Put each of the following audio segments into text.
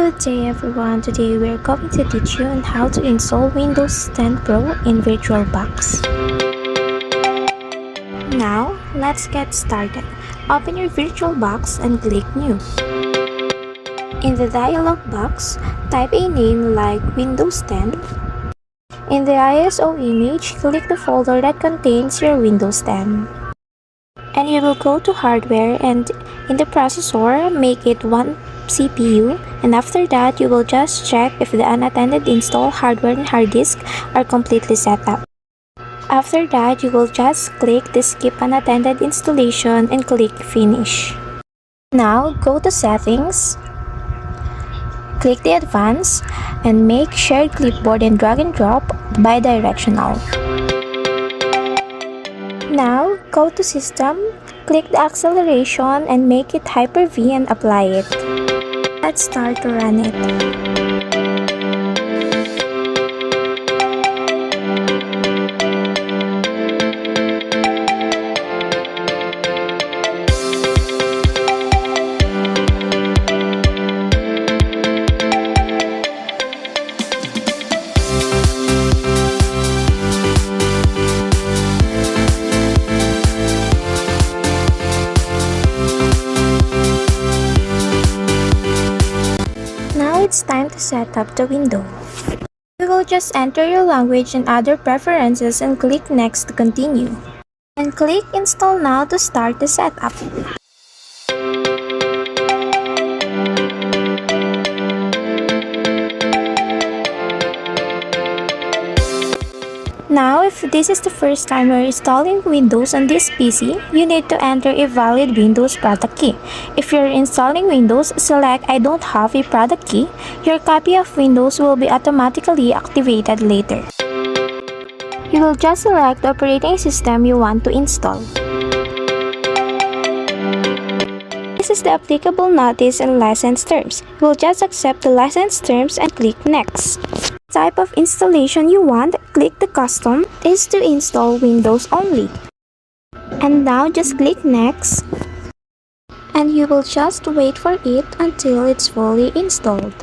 Good day everyone, today we're going to teach you on how to install Windows 10 Pro in VirtualBox. Now, let's get started. Open your VirtualBox and click New. In the dialog box, type a name like Windows 10. In the ISO image, click the folder that contains your Windows 10. And you will go to Hardware and in the processor, make it 1 CPU, and after that you will just check if the unattended install hardware and hard disk are completely set up. After that, you will just click the skip unattended installation and click finish. Now go to settings, click the advanced, and make shared clipboard and drag and drop bidirectional. Now go to system, click the acceleration and make it Hyper-V and apply it. Let's start to run it. It's time to set up the window. You will just enter your language and other preferences and click Next to continue. And click Install Now to start the setup. Now, if this is the first time you're installing Windows on this PC, you need to enter a valid Windows product key. If you're installing Windows, select I don't have a product key. Your copy of Windows will be automatically activated later. You will just select the operating system you want to install. This is the applicable notice and license terms. You will just accept the license terms and click Next. Type of installation you want, click the custom, is to install Windows only. And now just click Next. And you will just wait for it until it's fully installed.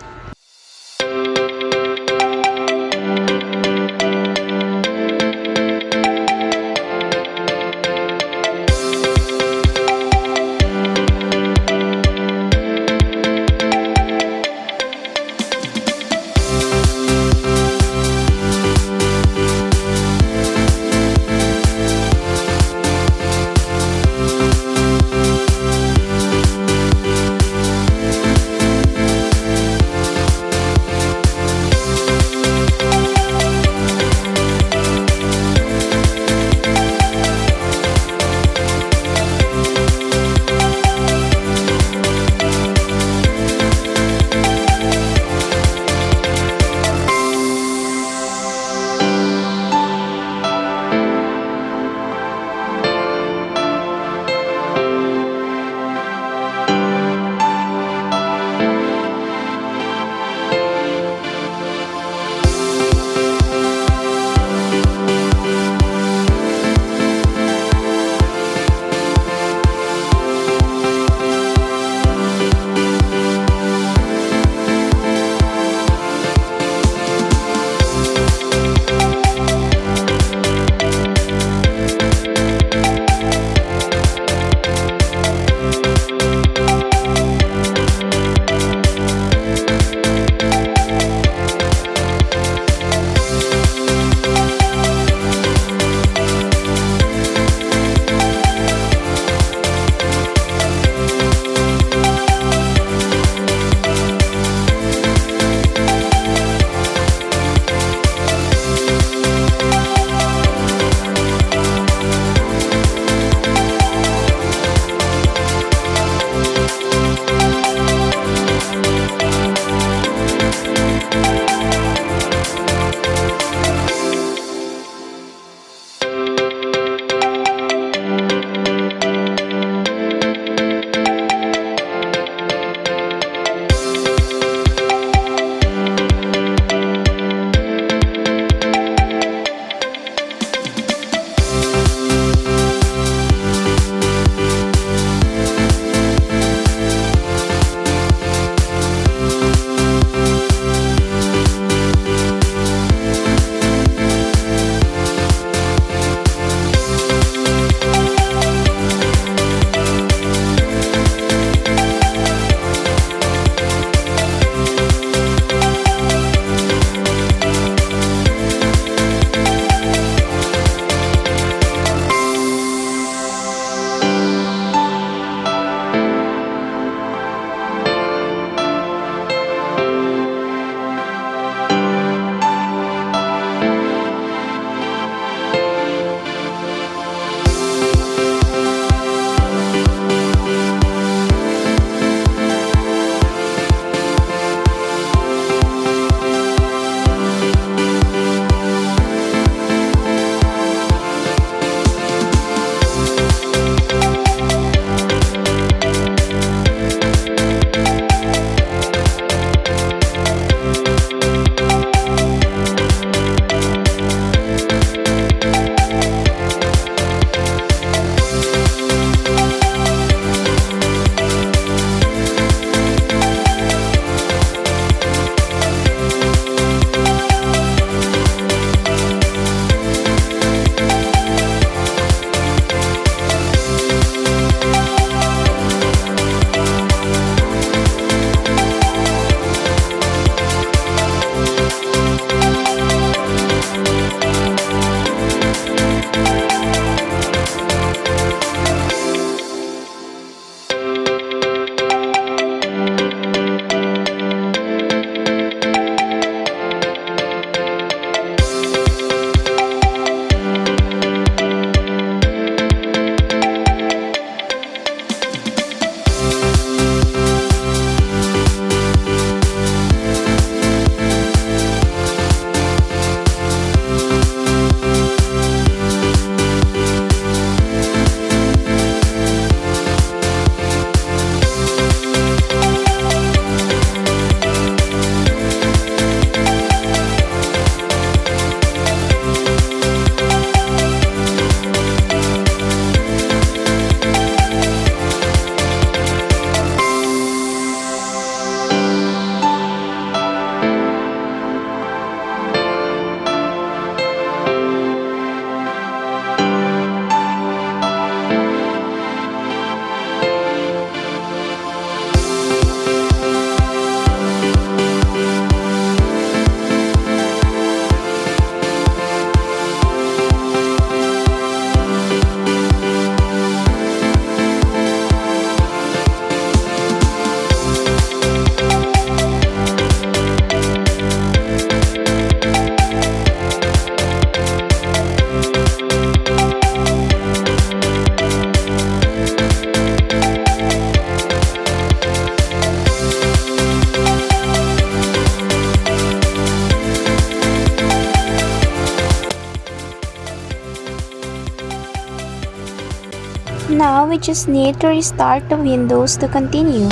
Now we just need to restart the Windows to continue.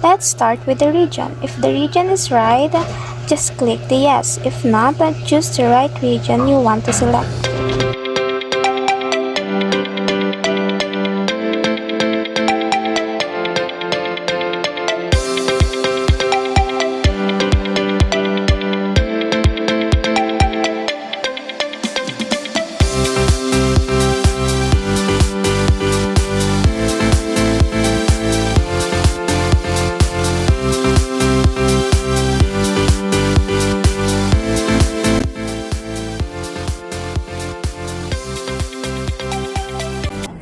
Let's start with the region. If the region is right, just click the yes. If not, then choose the right region you want to select.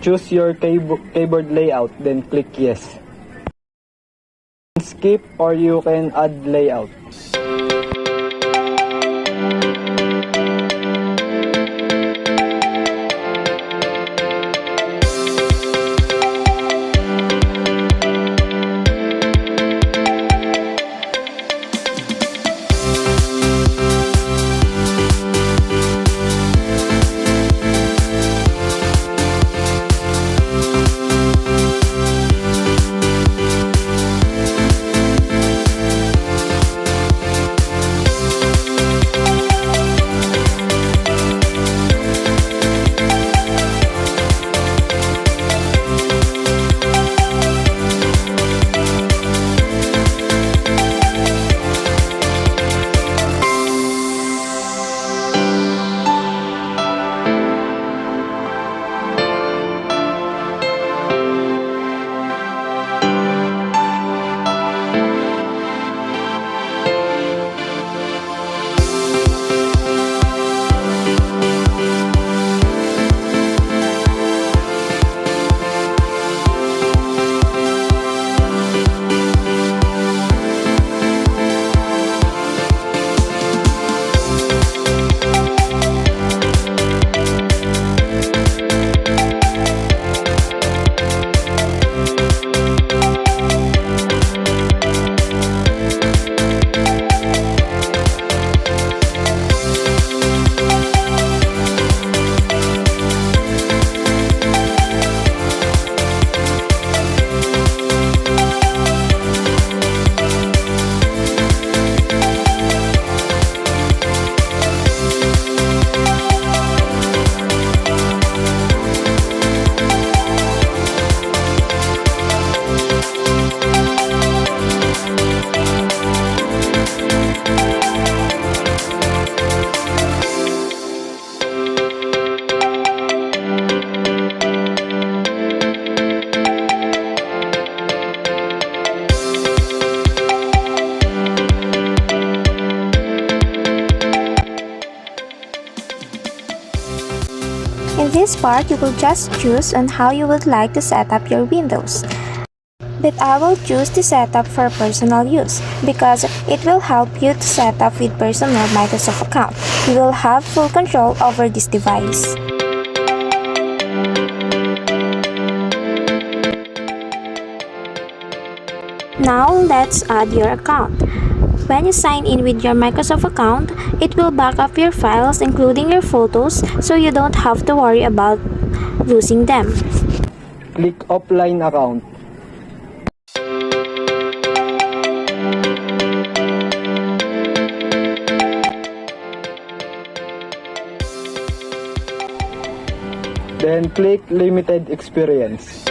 Choose your keyboard layout, then click yes. Skip or you can add layout. this part, you will just choose on how you would like to set up your windows. But I will choose the setup for personal use because it will help you to set up with personal Microsoft account. You will have full control over this device. Now let's add your account. When you sign in with your Microsoft account, it will back up your files including your photos so you don't have to worry about losing them. Click offline account. Then click limited experience.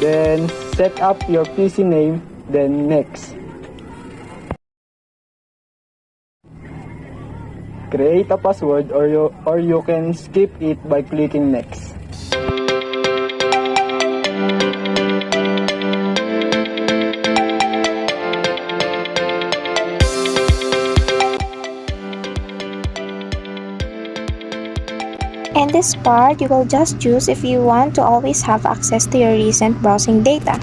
Then set up your PC name, then next. Create a password or you can skip it by clicking next. In this part, you will just choose if you want to always have access to your recent browsing data.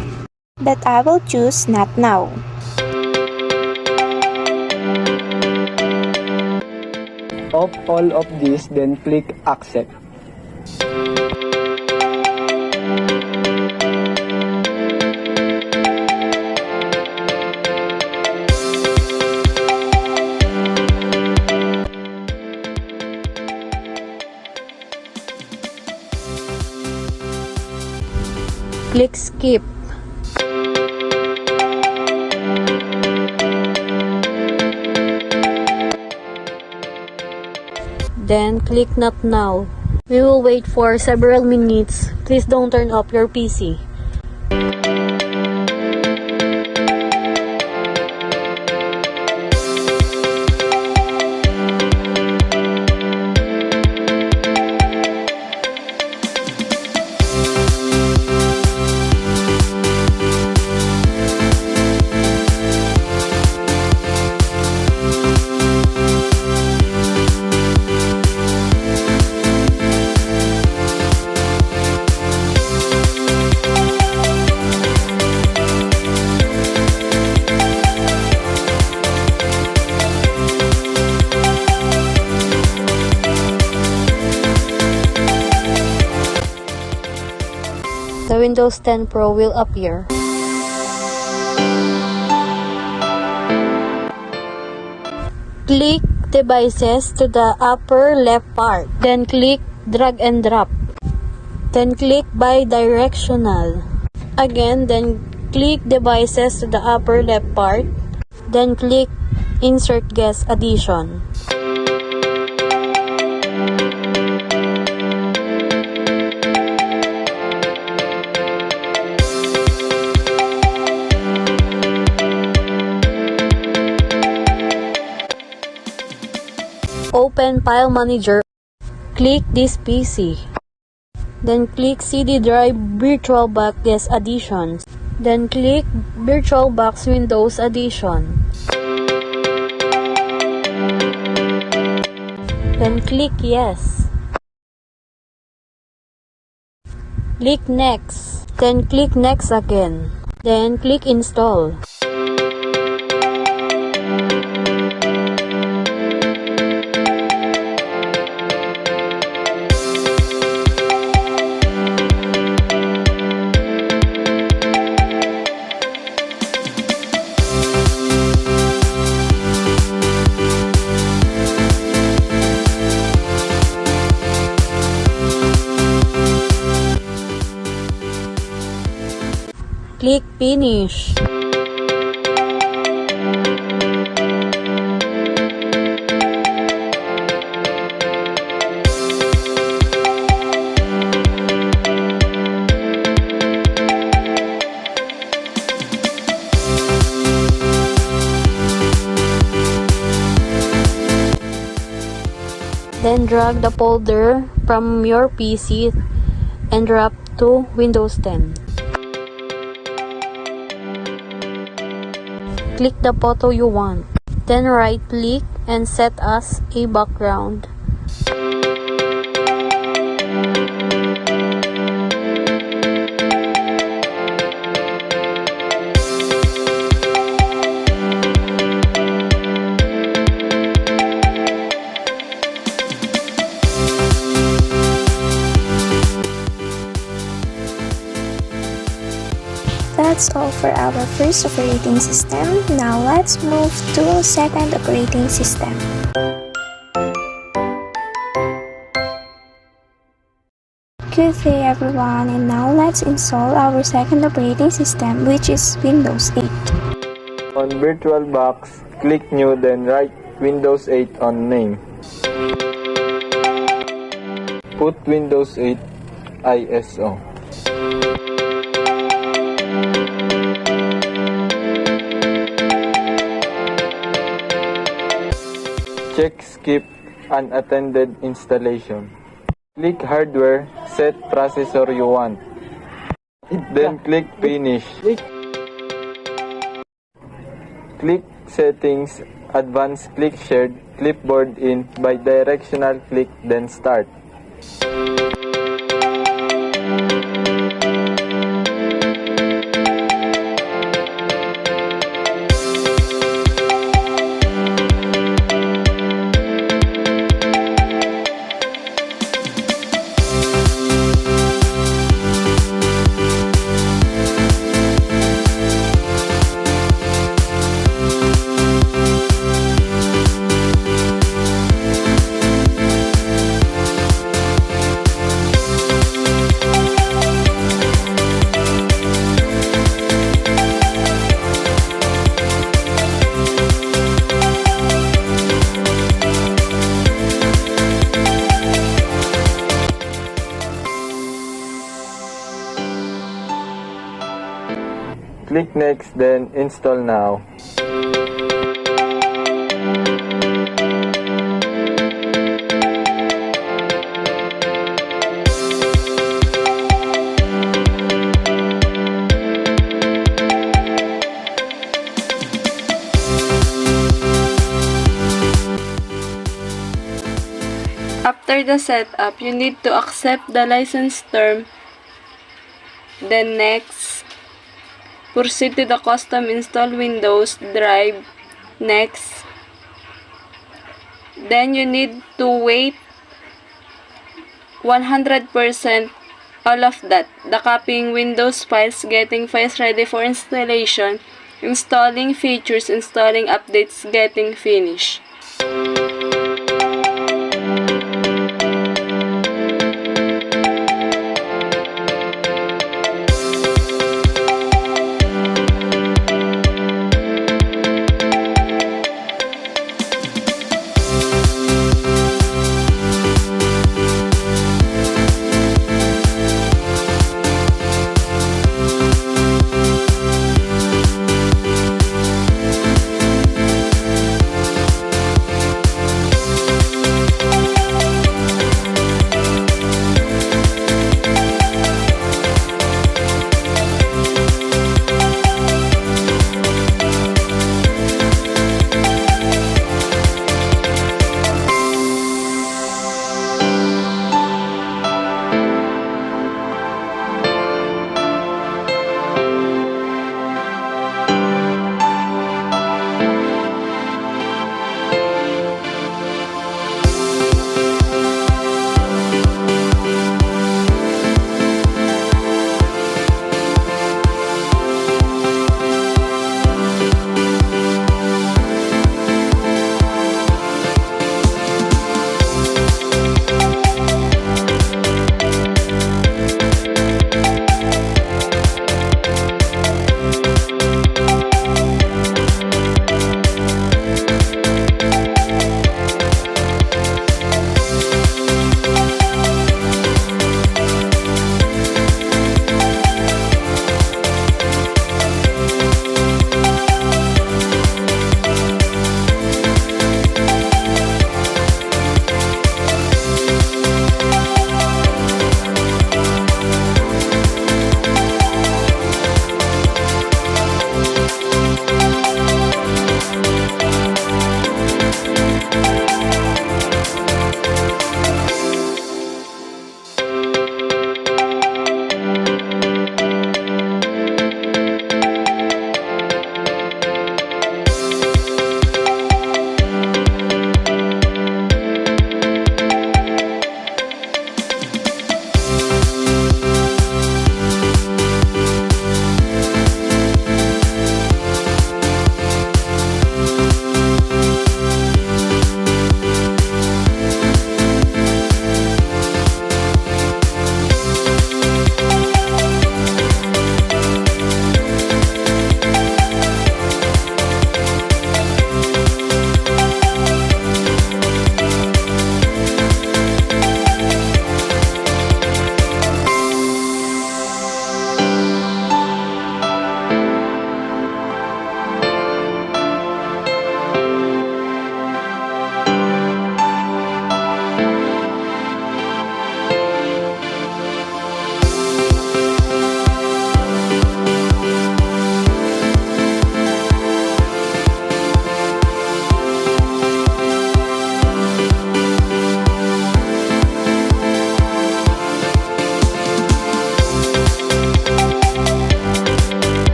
But I will choose not now. Off all of this, then click accept. Click skip. Then click not now. We will wait for several minutes. Please don't turn off your PC. The Windows 10 Pro will appear. Click Devices to the upper left part. Then click Drag and Drop. Then click Bidirectional. Again, then click Devices to the upper left part. Then click Insert Guest Addition. Open File Manager. Click this PC. Then click CD Drive VirtualBox Guest Additions. Then click VirtualBox Windows Addition. Then click Yes. Click Next. Then click Next again. Then click Install. Click Finish. Then drag the folder from your PC and drop to Windows 10. Click the photo you want. Then right-click and set as a background. That's all for our first operating system. Now let's move to second operating system. Good day everyone, and now let's install our second operating system, which is Windows 8. On VirtualBox, click New, then write Windows 8 on name. Put Windows 8 ISO. Check Skip Unattended Installation. Click Hardware, set processor you want. Then click Finish. Click Settings, Advanced, click Shared, Clipboard in, bidirectional click, then Start. Click Next, then Install Now. After the setup, you need to accept the license term. Then next, proceed to the custom install Windows drive. Next. Then you need to wait 100% all of that. The copying Windows files, getting files ready for installation, installing features, installing updates, getting finished.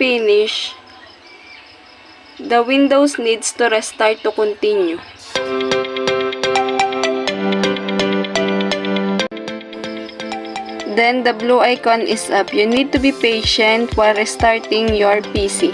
finish, the Windows needs to restart to continue. Then the blue icon is up. You need to be patient while restarting your PC.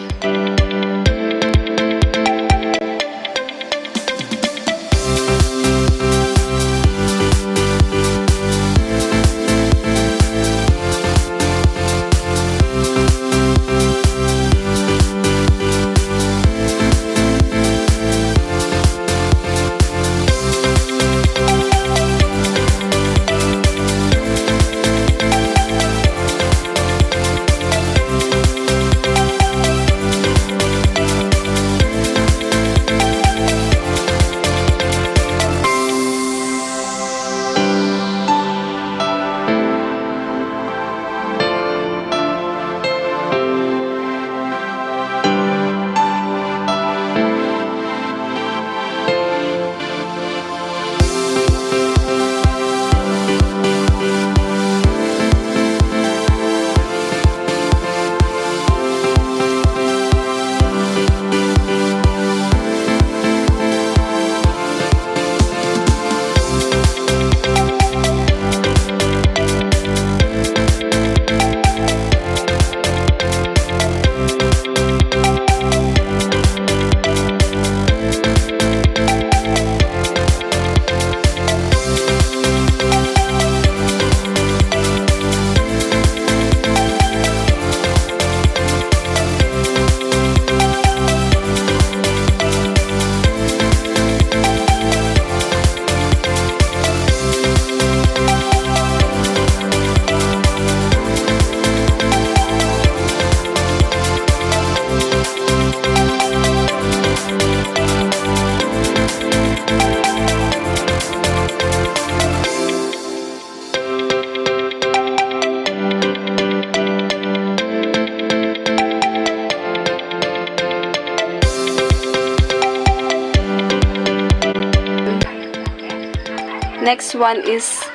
Next one is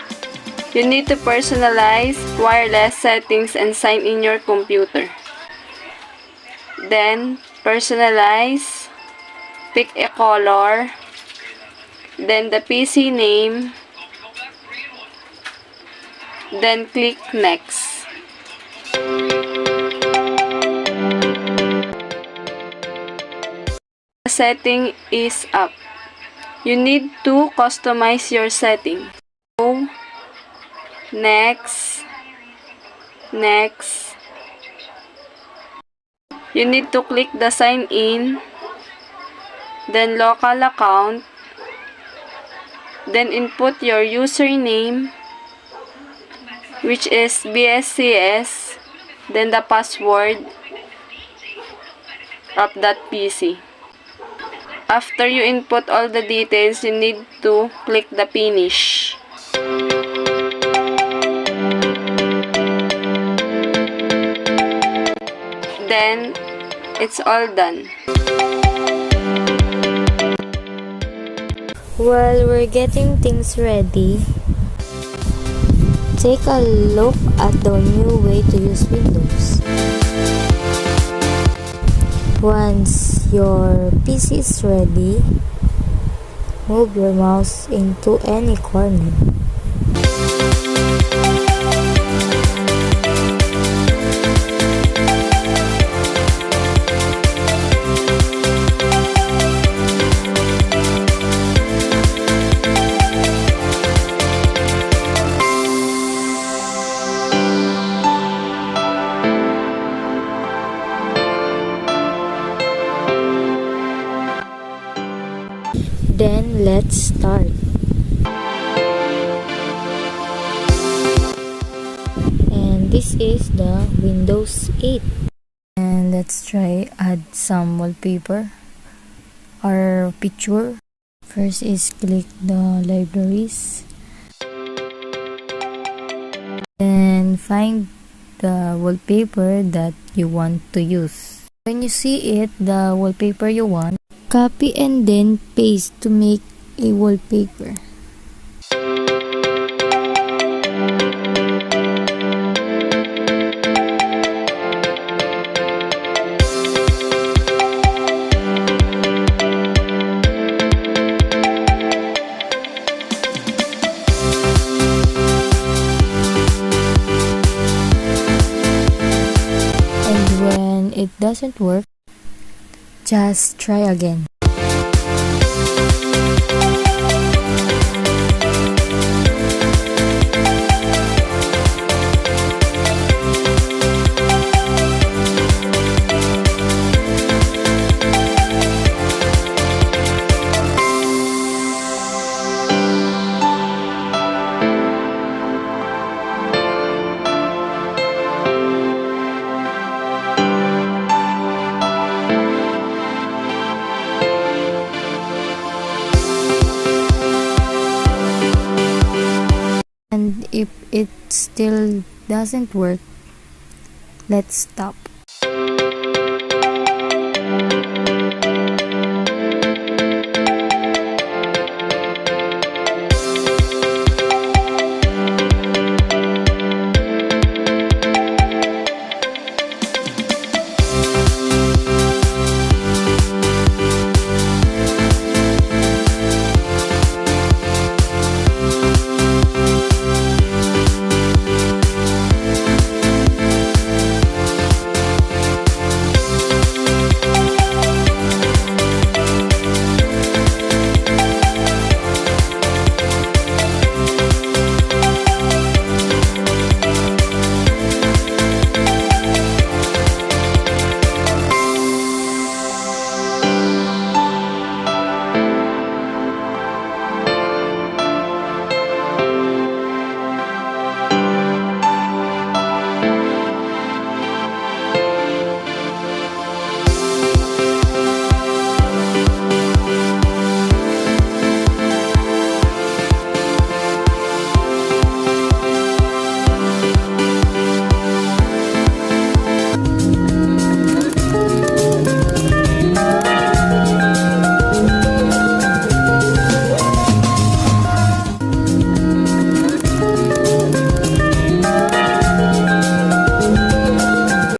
you need to personalize wireless settings and sign in your computer. Then personalize, pick a color, then the PC name, then click next. The setting is up. You need to customize your setting. So, next. You need to click the sign in, then local account, then input your username, which is BSCS, then the password of that PC. After you input all the details, you need to click the finish. Then, it's all done. While we're getting things ready, take a look at the new way to use Windows. Once your PC is ready, move your mouse into any corner. Then let's start. And this is the Windows 8. And let's try add some wallpaper or picture. First is click the libraries. Then find the wallpaper that you want to use. When you see it, the wallpaper you want, copy and then paste to make a wallpaper. doesn't work, just try again. And if it still doesn't work, let's stop.